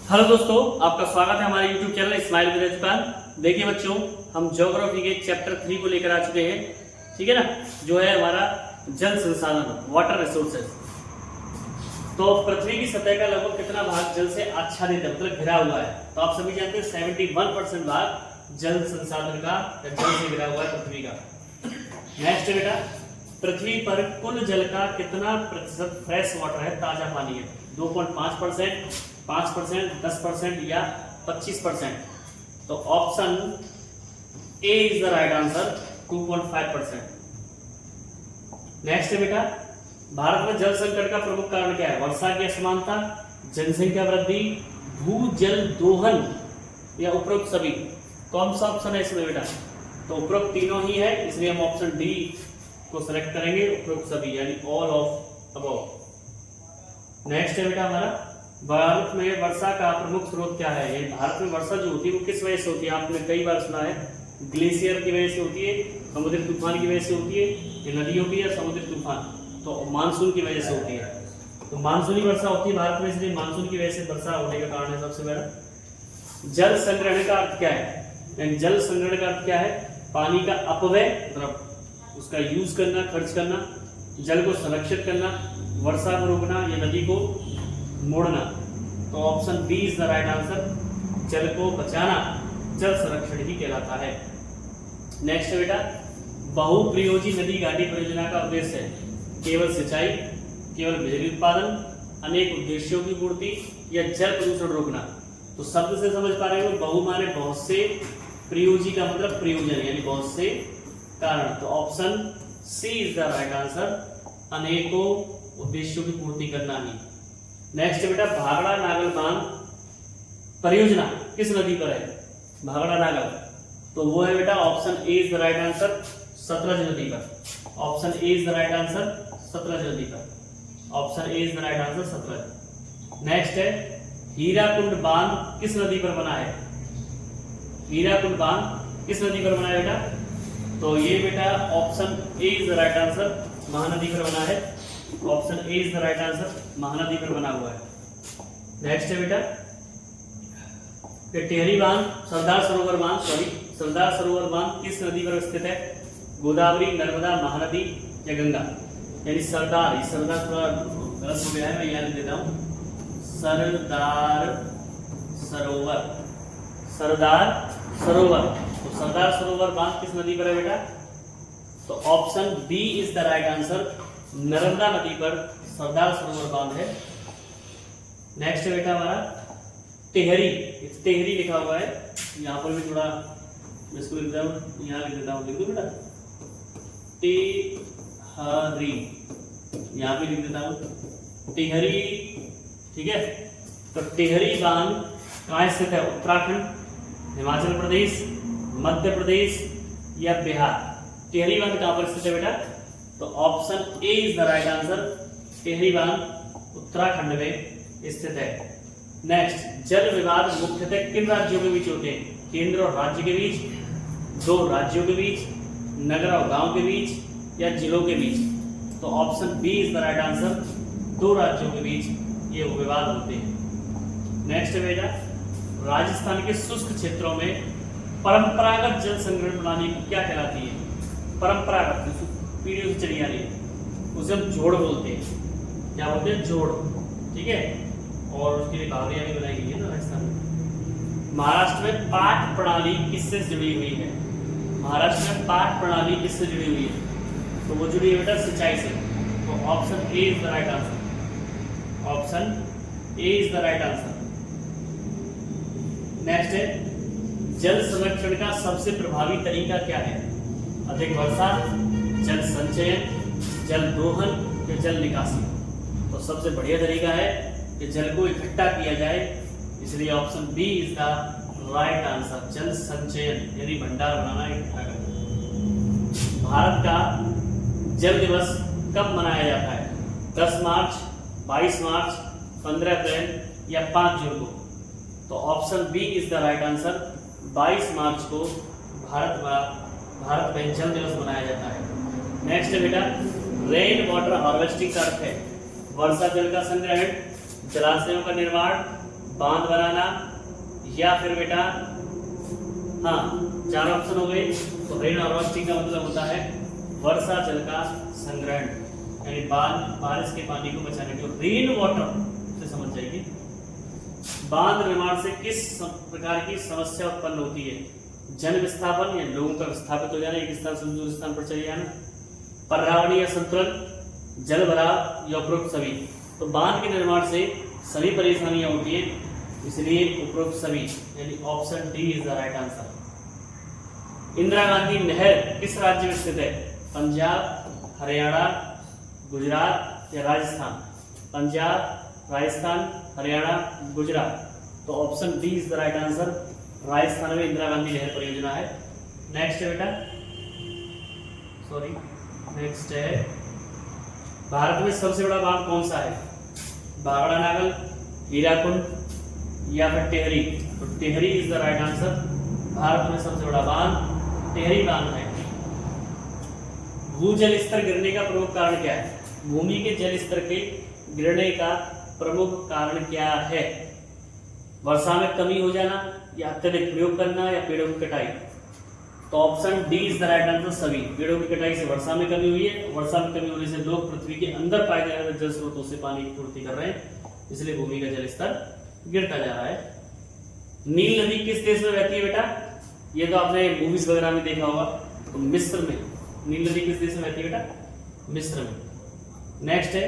Hello दोस्तों, आपका स्वागत है हमारे YouTube channel smile with Japan. देखिए बच्चों, हम ज्योग्राफी के चैप्टर 3 को लेकर आ चुके हैं। ठीक है ना, जो है हमारा जल संसाधन, वाटर रिसोर्सेज। तो पृथ्वी की सतह का लगभग कितना भाग जल से आच्छादित है, मतलब घिरा हुआ है। तो आप सभी जानते हैं 71% भाग जल संसाधन का या जल से घिरा हुआ है पृथ्वी का। नेक्स्ट बेटा, पृथ्वी पर कुल जल का कितना प्रतिशत फ्रेश वाटर है, ताजा पानी है? 2.5%, 5%, 10% या 25%? तो option A is the right answer, 2.5%। Next है बेटा, भारत में जल संकट का प्रमुख कारण क्या है? वर्षा की असमानता, जनसंख्या वृद्धि, भूजल दोहन या उपरोक्त सभी? कौन सा ऑप्शन है इसमें बेटा? तो उपरोक्त तीनों ही है, इसलिए हम ऑप्शन डी को सिलेक्ट करेंगे, उपरोक्त सभी यानी ऑल ऑफ अबव। नेक्स्ट है बेटा हमारा, भारत में वर्षा का प्रमुख स्रोत क्या है? ये भारत में वर्षा जो होती है वो किस वजह से होती है? आपने कई बार सुना है, ग्लेशियर की वजह से होती है, समुद्री तूफान की वजह से होती है, ये नदियों की या समुद्री तूफान, तो मानसून की वजह से होती है। तो मानसूनी वर्षा होती है भारत में, इसलिए मानसून की वजह से वर्षा होने का कारण है सबसे बड़ा। जल संग्रहण का अर्थ क्या है? जल संग्रहण का अर्थ क्या है? पानी का अपव्यय, मतलब उसका यूज करना, खर्च करना, जल को संरक्षित करना, वर्षा को रोकना या नदी को मोड़ना। तो option B is the right answer, जल को बचाना जल संरक्षण ही कहलाता है। नेक्स्ट बेटा, बहुप्रयोजी नदी घाटी परियोजना का उद्देश्य है? केवल सिंचाई, केवल बिजली उत्पादन, अनेक उद्देश्यों की पूर्ति या जल प्रदूषण रोकना? तो शब्द से समझ पा रहे हो, बहु माने बहुत से, प्रयोजी का मतलब प्रयोजन यानी बहुत से कारण। तो option C is the right answer, अनेकों उद्देश्यों की पूर्ति करना ही। नेक्स्ट बेटा, भागड़ा नागल बांध परियोजना किस नदी पर है? भागड़ा नागल, तो वो है बेटा option A is the right answer, Sutlej नदी पर। Option A is the right answer, Sutlej नदी पर। Option A is the right answer, Sutlej. Next है, हीराकुंड बांध किस नदी पर बना है? हीराकुंड बांध किस नदी पर बना है बेटा? तो ये बेटा option A is the right answer, Mahanadi पर बना है। Option A is the right answer, Mahanadi पर बना हुआ है। नेक्स्ट है बेटा, टेहरी बांध, सरदार सरोवर बांध, सरदार सरोवर बांध किस नदी पर स्थित है? गोदावरी, नर्मदा, महानदी या गंगा? यानी सरदार, सरदार थोड़ा गलत हो गया है, मैं यहाँ लिख देता हूँ, सरदार सरोवर, सरदार सरोवर। तो सरदार सरोवर बांध किस नदी पर है बेटा? तो option B is the right answer, Narmada नदी पर सरदार सरोवर बांध है। नेक्स्ट है बेटा हमारा टेहरी, टेहरी लिखा हुआ है, यहाँ पर भी थोड़ा इसको लिख देता हूँ, यहाँ लिख देता हूँ, लिख दो बेटा टेहरी, यहाँ पे लिख देता हूँ टेहरी। ठीक है, तो टेहरी बांध कहाँ स्थित है? उत्तराखंड, हिमाचल प्रदेश, मध्य प्रदेश या बिहार? टेहरी बांध कहाँ पर स्थित है बेटा? तो option A is the right answer, Tehri बांध उत्तराखंड में स्थित है। नेक्स्ट, जल विवाद मुख्यतः किन राज्यों के बीच होते हैं? केंद्र और राज्य के बीच, दो राज्यों के बीच, नगर और गांव के बीच या जिलों के बीच? तो option B is the right answer, दो राज्यों के बीच ये विवाद होते हैं। नेक्स्ट बेटा, राजस्थान के शुष्क क्षेत्रों में परंपरागत जल संग्रहण प्रणाली क्या कहलाती है? परंपरागत पीढ़ियों से चली आ रही है, उसे हम जोड़ बोलते हैं। क्या बोलते हैं? जोड़। ठीक है, और उसके लिए बावरियां भी बनाई गई है ना राजस्थान में। महाराष्ट्र में पाठ प्रणाली किससे जुड़ी हुई है? महाराष्ट्र में पाठ प्रणाली किससे जुड़ी हुई है? तो वो जुड़ी है बेटा सिंचाई से। तो option A is the right answer, option A is the right answer. Next है, जल संरक्षण का सबसे प्रभावी तरीका क्या है? अधिक वर्षा, जल संचयन, जल दोहन या जल निकासी? तो सबसे बढ़िया तरीका है कि जल को इकट्ठा किया जाए, इसलिए option B is the right answer, जल संचयन यानी भंडार बनाना, इकट्ठा करना। भारत का जल दिवस कब मनाया जाता है? 10 मार्च, 22 मार्च, 15 अप्रैल या 5 जून को? तो option B is the right answer, 22 मार्च को भारत में जल दिवस मनाया जाता है। नेक्स्ट है बेटा, रेन वाटर हार्वेस्टिंग का अर्थ है वर्षा जल का संग्रहण, जलाशयों का निर्माण, बांध बनाना, या फिर बेटा हाँ 4 ऑप्शन हो गए। तो रेन हार्वेस्टिंग का मतलब होता है वर्षा जल का संग्रहण, यानी बारिश के पानी को बचाने के लिए रेन वाटर से समझ जाइए। बांध निर्माण से किस प्रकार की समस्या उत्पन्न होती है? जन विस्थापन, या लोगों का विस्थापित हो जाना, एक स्थान से दूसरे स्थान पर चले जाना, पर्यावरणीय संतुलन, जल भराव, या उपरोक्त सभी। तो बांध के निर्माण से सभी परेशानियां होती है, इसलिए उपरोक्त सभी, यानी option D is the right answer. Indira Gandhi नहर किस राज्य में स्थित है? पंजाब, हरियाणा, गुजरात या राजस्थान? पंजाब, राजस्थान, हरियाणा, गुजरात। तो option D is the right answer. Rajasthan में इंदिरा गांधी नहर परियोजना है। नेक्स्ट है बेटा, सॉरी नेक्स्ट है, भारत में सबसे बड़ा बांध कौन सा है? भाखड़ा नागल, हीराकुंड या फिर टेहरी? तो Tehri is the right answer. Bharat में सबसे बड़ा बांध टेहरी बांध है। भूजल स्तर गिरने का प्रमुख कारण क्या है? भूमि के जल स्तर के गिरने का प्रमुख कारण क्या है? वर्षा में कमी हो जाना, या अत्यधिक प्रयोग करना, या पेड़ों की कटाई? तो option D is the right answer, सभी। पेड़ों की कटाई से वर्षा में कमी हुई है, वर्षा में कमी होने से लोग पृथ्वी के अंदर पाए जाने वाले जल स्रोतों से पानी की पूर्ति कर रहे हैं, इसलिए भूमि का जल स्तर गिरता जा रहा है। नील नदी किस देश में बहती है बेटा? ये तो आपने मूवीज वगैरह में देखा होगा। तो मिस्र में। नील नदी किस देश में बहती है बेटा? मिस्र में। नेक्स्ट है,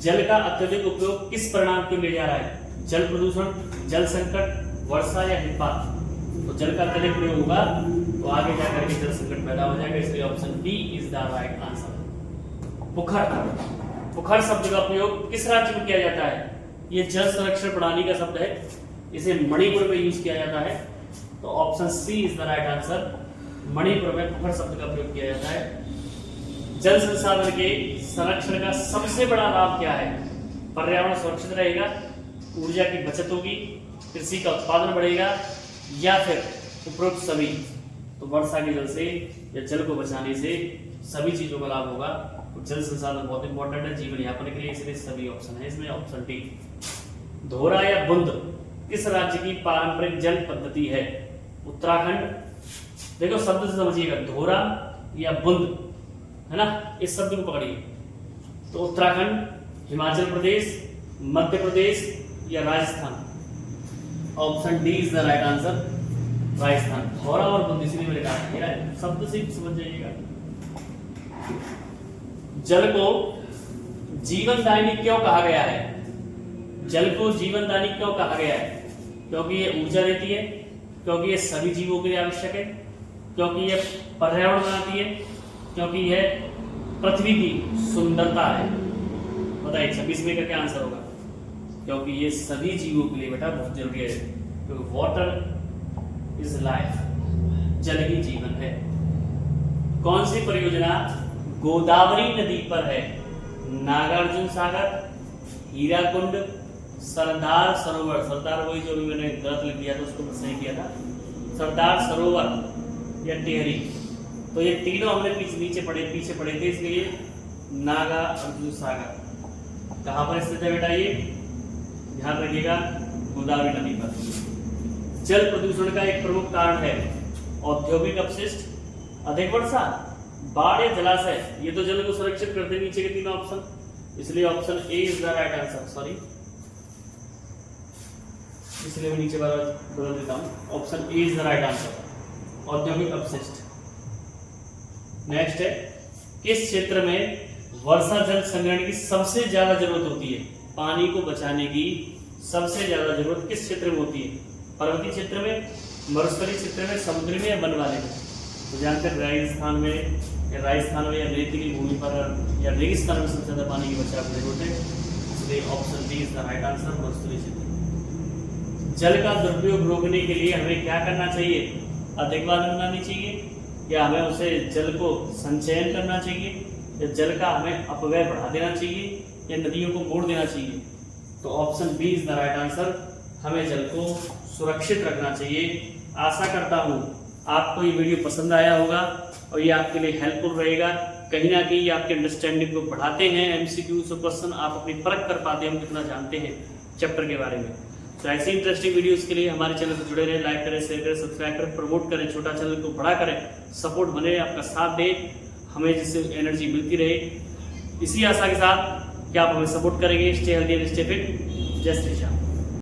जल का अत्यधिक उपयोग किस परिणाम के ले जा रहा है? जल प्रदूषण, जल संकट, वर्षा या हिमपात? तो जल का अत्यधिक प्रयोग होगा तो आगे जाकर के जल संकट पैदा हो जाएगा, इसलिए option B is the right answer. पुखर, पुखर शब्द का प्रयोग किस राज्य में किया जाता है? ये जल संरक्षण प्रणाली का शब्द है, इसे मणिपुर में यूज किया जाता है। तो option C is the right answer. Manipur में पुखर शब्द का प्रयोग किया जाता है। जल संसाधन के संरक्षण का सबसे बड़ा लाभ क्या है? पर्यावरण सुरक्षित रहेगा, ऊर्जा की बचत होगी, कृषि का उत्पादन बढ़ेगा, या फिर उपरोक्त सभी? तो वर्षा के जल से या जल को बचाने से सभी चीजों का लाभ होगा। तो जल संसाधन बहुत इंपॉर्टेंट है जीवन यापन के लिए, इसलिए सभी ऑप्शन है इसमें, ऑप्शन डी। धोरा या बुंद किस राज्य की पारंपरिक जल पद्धति है? उत्तराखंड, देखो शब्द से समझिएगा, धोरा या बुंद है ना, इस शब्द को पकड़िए। तो उत्तराखंड, हिमाचल प्रदेश, मध्य प्रदेश या Rajasthan? Option D is the right answer, Rajasthan. धोरा और बुंद इसलिए मैंने कहा, शब्द से समझ जाइएगा। जल को जीवनदायिनी क्यों कहा गया है? जल को जीवनदायिनी क्यों कहा गया है? क्योंकि ये ऊर्जा देती है, क्योंकि ये सभी जीवों के लिए आवश्यक है, क्योंकि ये पर्यावरण बनाती है, क्योंकि यह पृथ्वी की सुंदरता है? बताइए 26 में का क्या आंसर होगा? क्योंकि ये सभी जीवों के लिए बेटा बहुत जरूरी है, क्योंकि वाटर इज लाइफ, जल ही जीवन है। कौन सी परियोजना गोदावरी नदी पर है? नागार्जुन सागर, हीराकुंड, सरदार सरोवर? सरदार वही जो भी मैंने गलत लिख दिया था उसको सही किया था, सरदार सरोवर या टेहरी? तो ये तीनों हमने पीछे पड़े थे, इसलिए नागार्जुन सागर कहाँ पर स्थित है बेटा? ये ध्यान रखिएगा, गोदावरी नदी पर। जल प्रदूषण का एक प्रमुख कारण है औद्योगिक अपशिष्ट, अधिक वर्षा, बाढ़ या जलाशय? ये तो जल को सुरक्षित करते नीचे के तीनों ऑप्शन, इसलिए option A is the right answer. Sorry, इसलिए मैं नीचे बार बदल देता हूं, option A is the right answer, औद्योगिक अपशिष्ट। नेक्स्ट है, किस क्षेत्र में वर्षा जल संग्रहण की सबसे ज्यादा जरूरत होती है? पानी को बचाने की सबसे ज्यादा जरूरत किस क्षेत्र में होती है? पर्वतीय क्षेत्र में, मरुस्थलीय क्षेत्र में, समुद्र में या वन वाले में? तो जानकर राजस्थान में या रेतीली भूमि पर या रेगिस्तान में सबसे ज्यादा पानी की बचाव की जरूरत है, इसलिए option D is the right answer, मरुस्थलीय क्षेत्र। जल का दुरुपयोग रोकने के लिए हमें क्या करना चाहिए? अधिक बांध बनानी चाहिए, या हमें उसे जल को संचयन करना चाहिए, या जल का हमें अपव्यय बढ़ा देना चाहिए, या नदियों को मोड़ देना चाहिए? तो option B is the right answer, हमें जल को सुरक्षित रखना चाहिए। आशा करता हूँ आपको ये वीडियो पसंद आया होगा और ये आपके लिए हेल्पफुल रहेगा। कहीं ना कहीं ये आपके अंडरस्टैंडिंग को बढ़ाते हैं। एमसीक्यू से क्वेश्चन आप अपनी परख कर पाते हैं, हम कितना जानते हैं चैप्टर के बारे में। तो ऐसी इंटरेस्टिंग वीडियोस के लिए हमारे चैनल से जुड़े रहें, लाइक करें, शेयर करें, सब्सक्राइब करें, प्रमोट करें, छोटा चैनल को बड़ा करें, सपोर्ट बने, आपका साथ दें, हमें जिससे एनर्जी मिलती रहे। इसी आशा के साथ कि आप हमें सपोर्ट करेंगे। Stay healthy and stay fit. जय श्री राम।